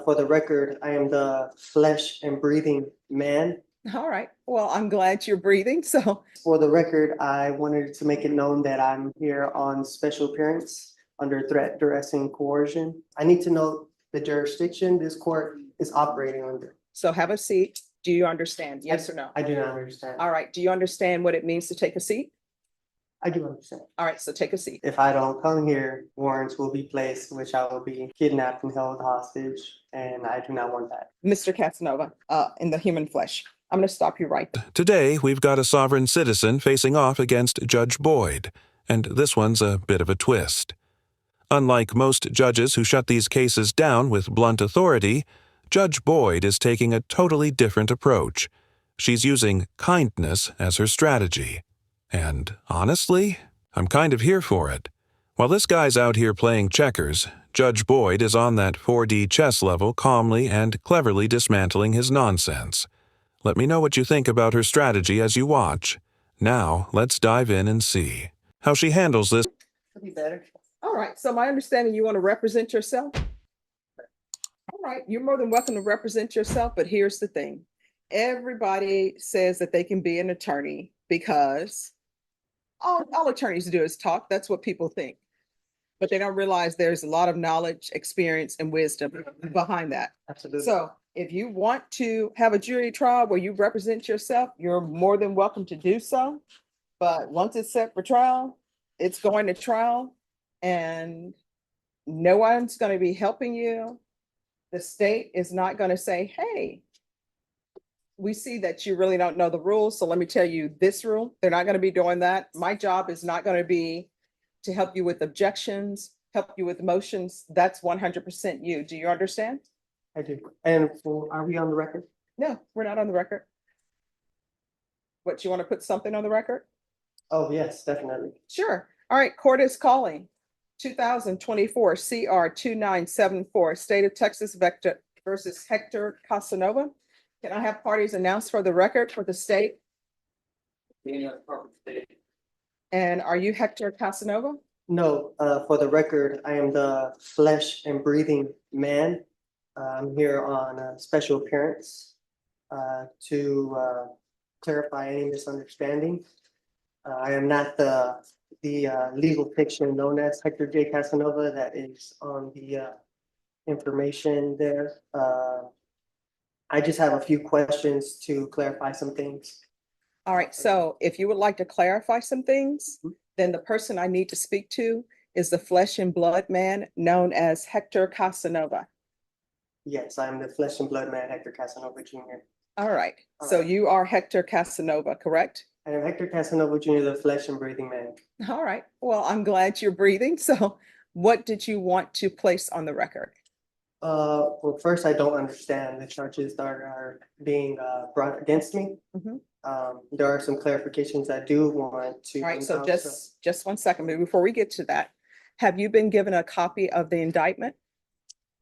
For the record, I am the flesh and breathing man. All right. Well, I'm glad you're breathing. So, For the record, I wanted to make it known that I'm here on special appearance under threat, duress, and coercion. I need to know the jurisdiction this court is operating under. so have a seat. Do you understand? Yes or no? I do not understand. All right. Do you understand what it means to take a seat? I do understand. All right. So take a seat. If I don't come here, warrants will be placed, which I will be kidnapped and held hostage, and I do not want that. Mr. Casanova, in the human flesh. I'm going to stop you right. Today, we've got a sovereign citizen facing off against Judge Boyd, and this one's a bit of a twist. Unlike most judges who shut these cases down with blunt authority, Judge Boyd is taking a totally different approach. She's using kindness as her strategy. And honestly, I'm kind of here for it. While this guy's out here playing checkers, Judge Boyd is on that 4D chess level calmly and cleverly dismantling his nonsense. Let me know what you think about her strategy as you watch. Now, let's dive in and see how she handles this. Could be better. All right. So my understanding, you want to represent yourself? All right. You're more than welcome to represent yourself, but here's the thing. Everybody says that they can be an attorney because all attorneys do is talk. That's what people think. But they don't realize there's a lot of knowledge, experience, and wisdom behind that. Absolutely. So if you want to have a jury trial where you represent yourself, you're more than welcome to do so. But once it's set for trial, it's going to trial and no one's going to be helping you. The state is not going to say, hey, we see that you really don't know the rules. So let me tell you this rule. They're not going to be doing that. My job is not going to be to help you with objections, help you with motions. That's 100% you. Do you understand? I do. And are we on the record? No, we're not on the record. What, you want to put something on the record? Oh, yes, definitely. Sure. All right, court is calling 2024 CR 2974, State of Texas Vector versus Hector Casanova. Can I have parties announced for the record for the state? And are you Hector Casanova? No, for the record, I am the flesh and breathing man. I'm here on a special appearance to clarify any misunderstanding. I am not the legal fiction known as Hector J. Casanova that is on the information there. I just have a few questions to clarify some things. All right, so if you would like to clarify some things, then the person I need to speak to is the flesh and blood man known as Hector Casanova. Yes, I'm the flesh and blood man, Hector Casanova Jr. All right, so you are Hector Casanova, correct? I am Hector Casanova Jr., the flesh and breathing man. All right, well, I'm glad you're breathing. So what did you want to place on the record? Well, first, I don't understand the charges that are being brought against me. Mhm. There are some clarifications I do want to. All right, so just 1 second, but before we get to that, have you been given a copy of the indictment?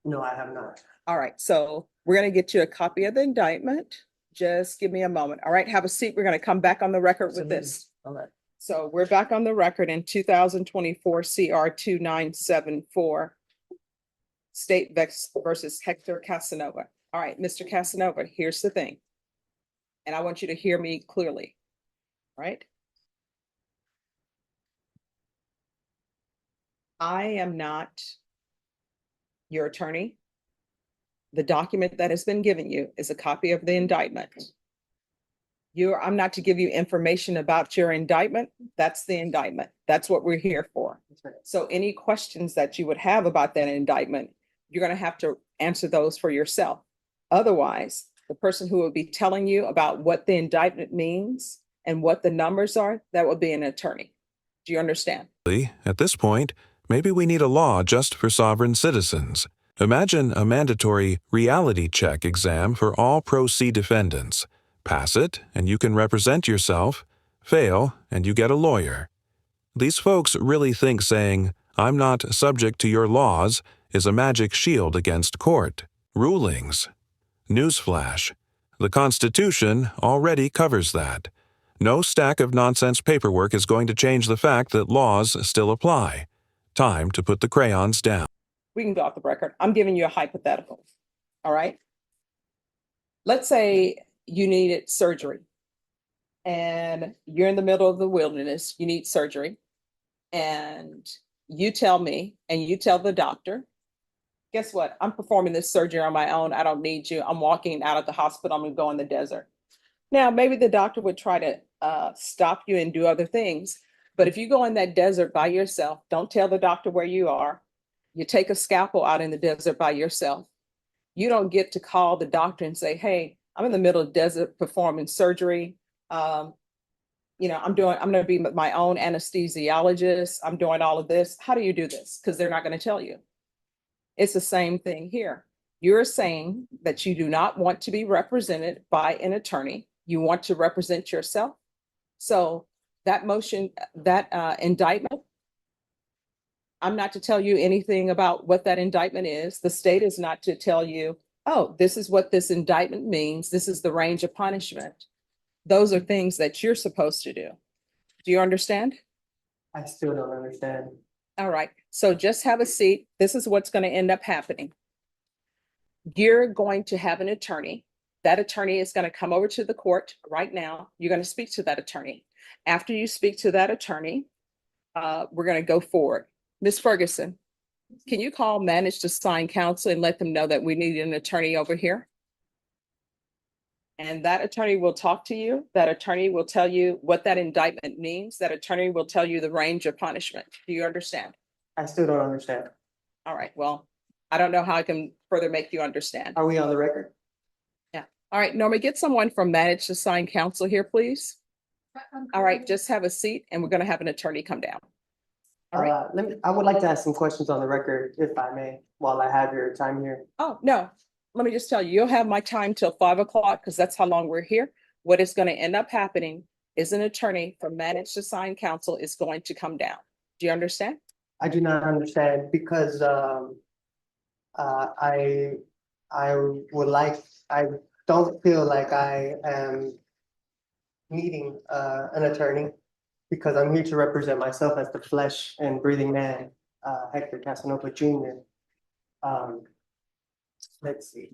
No, I have not. All right, so we're going to get you a copy of the indictment. Just give me a moment. All right, have a seat. We're going to come back on the record with this. All right. So we're back on the record in 2024 CR 2974, State Vex versus Hector Casanova. All right, Mr. Casanova, here's the thing. And I want you to hear me clearly, right? I am not your attorney. The document that has been given you is a copy of the indictment. I'm not to give you information about your indictment. That's the indictment. That's what we're here for. So any questions that you would have about that indictment, you're going to have to answer those for yourself. Otherwise, the person who will be telling you about what the indictment means and what the numbers are, that will be an attorney. Do you understand? At this point, maybe we need a law just for sovereign citizens. Imagine a mandatory reality check exam for all Pro C defendants. Pass it, and you can represent yourself. Fail, and you get a lawyer. These folks really think saying, "I'm not subject to your laws," is a magic shield against court rulings. Newsflash: the Constitution already covers that. No stack of nonsense paperwork is going to change the fact that laws still apply. Time to put the crayons down. We can go off the record. I'm giving you a hypothetical. All right. Let's say you needed surgery and you're in the middle of the wilderness, you need surgery, and you tell me and you tell the doctor, guess what? I'm performing this surgery on my own. I don't need you. I'm walking out of the hospital. I'm going to go in the desert. Now, maybe the doctor would try to stop you and do other things. But if you go in that desert by yourself, don't tell the doctor where you are. You take a scalpel out in the desert by yourself. You don't get to call the doctor and say, hey, I'm in the middle of the desert performing surgery. I'm going to be my own anesthesiologist. I'm doing all of this. How do you do this? Because they're not going to tell you. It's the same thing here. You're saying that you do not want to be represented by an attorney. You want to represent yourself. So that motion, that indictment, I'm not to tell you anything about what that indictment is. The state is not to tell you, oh, this is what this indictment means. This is the range of punishment. Those are things that you're supposed to do. Do you understand? I still don't understand. All right. So just have a seat. This is what's going to end up happening. You're going to have an attorney. That attorney is going to come over to the court right now. You're going to speak to that attorney. After you speak to that attorney, we're going to go forward. Ms. Ferguson, can you call manage to sign counsel and let them know that we need an attorney over here? And that attorney will talk to you. That attorney will tell you what that indictment means. That attorney will tell you the range of punishment. Do you understand? I still don't understand. All right. Well, I don't know how I can further make you understand. Are we on the record? Yeah. All right, Norma, get someone from manage to sign counsel here, please. All right, just have a seat and we're going to have an attorney come down. All right. I would like to ask some questions on the record, if I may, while I have your time here. Oh, no. Let me just tell you, you'll have my time till 5 o'clock because that's how long we're here. What is going to end up happening is an attorney from manage to sign counsel is going to come down. Do you understand? I do not understand because I I don't feel like I am needing an attorney because I'm here to represent myself as the flesh and breathing man, Hector Casanova Jr. Let's see.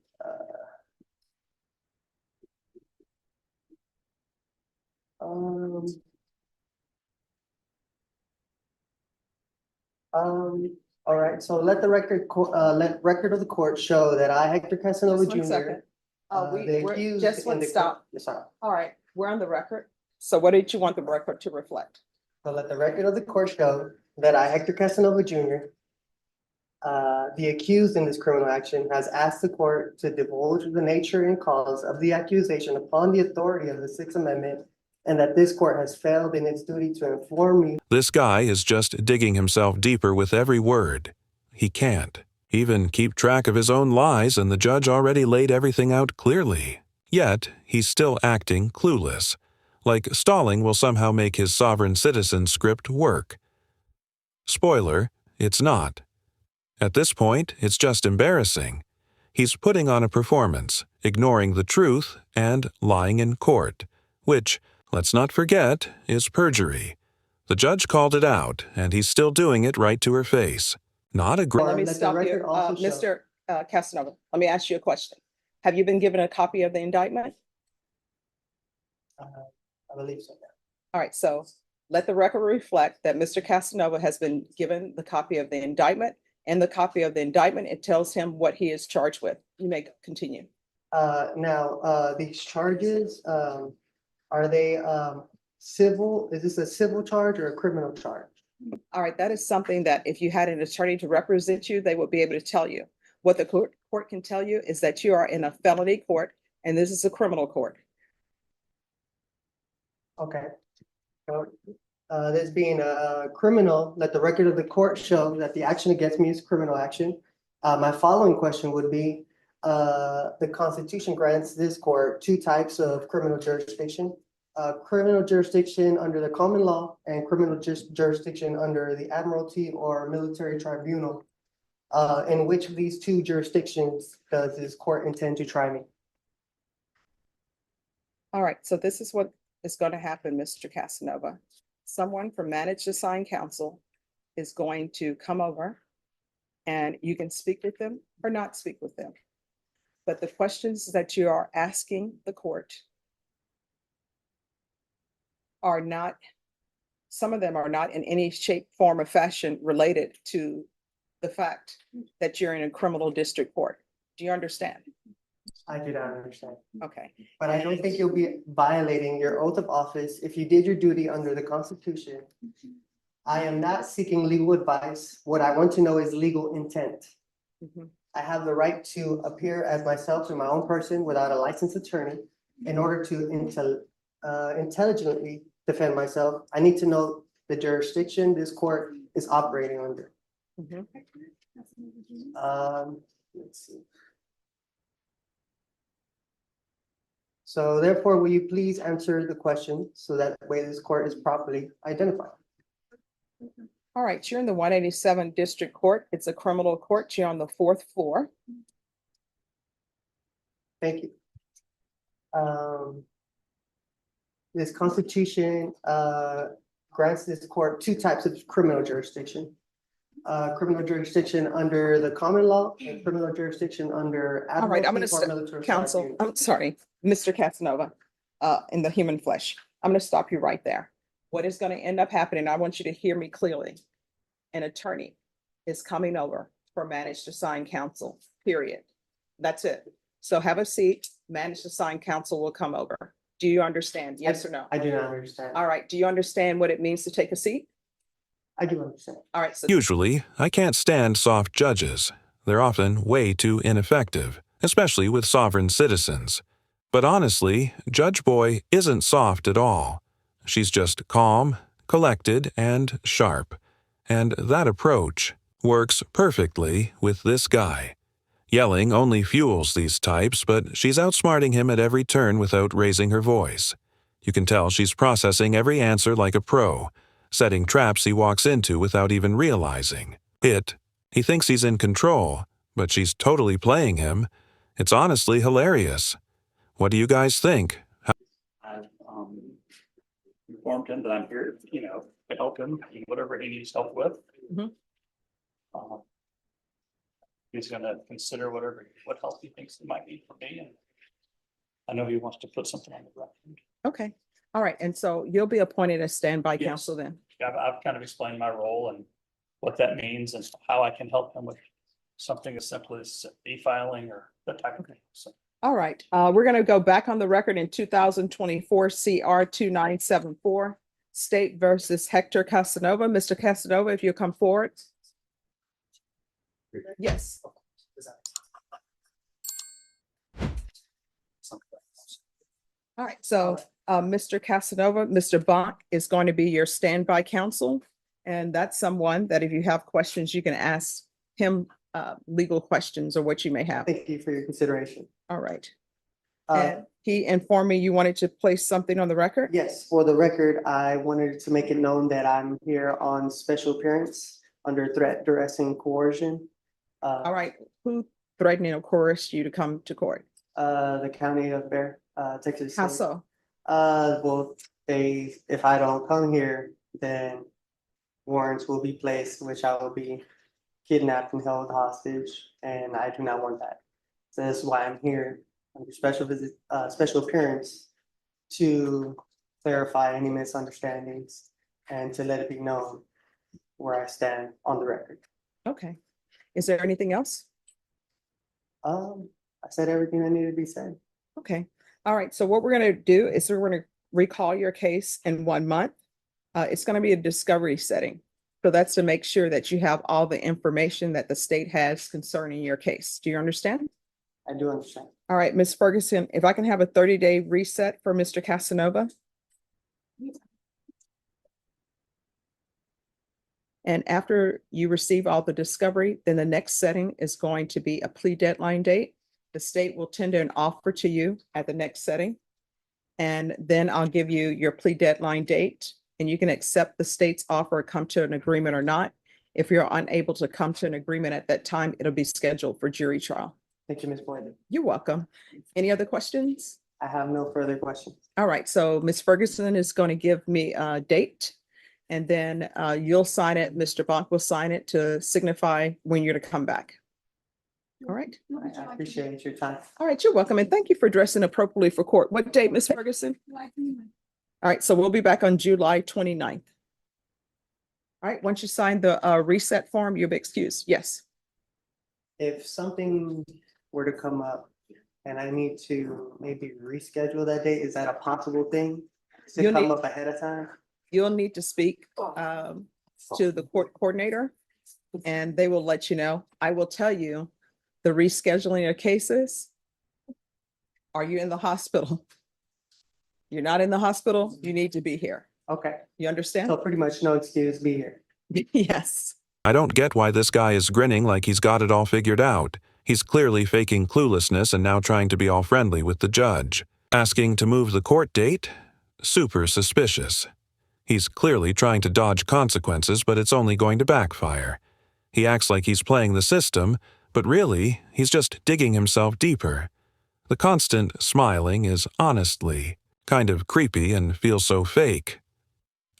All right, so let the record of the court show that I, Hector Casanova Just one Jr. second. The accused Just in one the stop. Yes, sorry. All right, we're on the record. So what did you want the record to reflect? So let the record of the court show that I, Hector Casanova Jr., the accused in this criminal action, has asked the court to divulge the nature and cause of the accusation upon the authority of the Sixth Amendment, and that this court has failed in its duty to inform me. This guy is just digging himself deeper with every word. He can't even keep track of his own lies, and the judge already laid everything out clearly. Yet, he's still acting clueless, like stalling will somehow make his sovereign citizen script work. Spoiler, it's not. At this point, it's just embarrassing. He's putting on a performance, ignoring the truth and lying in court, which, let's not forget, is perjury. The judge called it out, and he's still doing it right to her face. Not a great. Let me Let the stop you. record also show- Mr. Casanova, let me ask you a question. Have you been given a copy of the indictment? I believe so. Yeah. All right, so let the record reflect that Mr. Casanova has been given the copy of the indictment. And the copy of the indictment, it tells him what he is charged with. You may continue. Now, these charges, are they civil? Is this a civil charge or a criminal charge? All right, that is something that if you had an attorney to represent you, they would be able to tell you. What the court can tell you is that you are in a felony court and this is a criminal court. Okay. So, this being a criminal, let the record of the court show that the action against me is criminal action. My following question would be, the Constitution grants this court two types of criminal jurisdiction. Criminal jurisdiction under the common law and criminal jurisdiction under the admiralty or military tribunal. In which of these two jurisdictions does this court intend to try me? All right, so this is what is going to happen, Mr. Casanova. Someone from managed assigned counsel is going to come over and you can speak with them or not speak with them. but the questions that you are asking the court are not, some of them are not in any shape, form, or fashion related to the fact that you're in a criminal district court. Do you understand? I do not understand. Okay. But I don't think you'll be violating your oath of office if you did your duty under the Constitution. I am not seeking legal advice. What I want to know is legal intent. Mhm. I have the right to appear as myself in my own person without a licensed attorney. In order to intelligently defend myself, I need to know the jurisdiction this court is operating under. Mhm. Let's see. So therefore, will you please answer the question so that way this court is properly identified? All right, you're in the 187 District Court. It's a criminal court. You're on the 4th floor. Thank you. This Constitution grants this court two types of criminal jurisdiction. Criminal jurisdiction under the common law and criminal jurisdiction under. All right, I'm admiralty or gonna military counsel, tribunal. I'm sorry, Mr. Casanova, in the human flesh. I'm gonna stop you right there. What is gonna end up happening, I want you to hear me clearly. An attorney is coming over for managed assigned counsel, period. That's it. So have a seat, managed assigned counsel will come over. Do you understand? Yes or no? I do not understand. All right, do you understand what it means to take a seat? I do understand. All right, so Usually, I can't stand soft judges. They're often way too ineffective, especially with sovereign citizens. But honestly, Judge Boy isn't soft at all. She's just calm, collected, and sharp. And that approach works perfectly with this guy. Yelling only fuels these types, but she's outsmarting him at every turn without raising her voice. You can tell she's processing every answer like a pro, setting traps he walks into without even realizing it. He thinks he's in control, but she's totally playing him. It's honestly hilarious. What do you guys think? I've informed him that I'm here, to help him in whatever he needs help with. Mhm. He's gonna consider what help he thinks he might need from me, and I know he wants to put something on the record. okay. All right, and so you'll be appointed as standby Yes. counsel then? I've kind of explained my role and what that means and how I can help him with something as simple as e-filing or that type of thing. So All right, we're gonna go back on the record in 2024 CR 2974, State versus Hector Casanova. Mr. Casanova, if you'll come forward. Yes. All right, so Mr. Casanova, Mr. Bonk is going to be your standby counsel. And that's someone that if you have questions, you can ask him legal questions or what you may have. Thank you for your consideration. All right. Uh, And he informed me you wanted to place something on the record? yes, for the record, I wanted to make it known that I'm here on special appearance under threat, duress, and coercion. All right, who threatened or coerced you to come to court? The county of Bear, Texas. How State. so? Well, if I don't come here, then warrants will be placed, which I will be kidnapped and held hostage, and I do not want that. So that's why I'm here under special appearance to clarify any misunderstandings and to let it be known where I stand on the record. Okay. Is there anything else? I said everything that needed to be said. Okay. All right. So what we're going to do is we're going to recall your case in 1 month. It's going to be a discovery setting. So that's to make sure that you have all the information that the state has concerning your case. Do you understand? I do understand. All right, Ms. Ferguson, if I can have a 30-day reset for Mr. Casanova. And after you receive all the discovery, then the next setting is going to be a plea deadline date. The state will tender an offer to you at the next setting. And then I'll give you your plea deadline date, and you can accept the state's offer or come to an agreement or not. If you're unable to come to an agreement at that time, it'll be scheduled for jury trial. Thank you, Ms. Boyd. You're welcome. Any other questions? I have no further questions. All right, so Ms. Ferguson is going to give me a date, and then you'll sign it. Mr. Bonk will sign it to signify when you're to come back. All right. I appreciate your time. All right, you're welcome. And thank you for dressing appropriately for court. What date, Ms. Ferguson? All right, so we'll be back on July 29th. All right, once you sign the reset form, you'll be excused. Yes. If something were to come up and I need to maybe reschedule that date, is that a possible thing to You'll come need- up ahead of time? You'll need to speak to the court coordinator and they will let you know. I will tell you the rescheduling of cases. Are you in the hospital? You're not in the hospital, you need to be here. Okay, You understand? so pretty much no excuse, be here. Yes. I don't get why this guy is grinning like he's got it all figured out. He's clearly faking cluelessness and now trying to be all friendly with the judge. Asking to move the court date? Super suspicious. He's clearly trying to dodge consequences, but it's only going to backfire. He acts like he's playing the system, but really, he's just digging himself deeper. The constant smiling is honestly kind of creepy and feels so fake.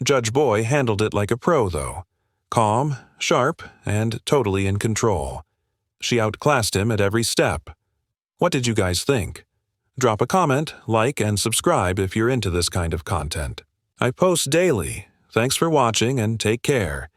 Judge Boy handled it like a pro, though. Calm, sharp, and totally in control. She outclassed him at every step. What did you guys think? Drop a comment, like, and subscribe if you're into this kind of content. I post daily. Thanks for watching and take care.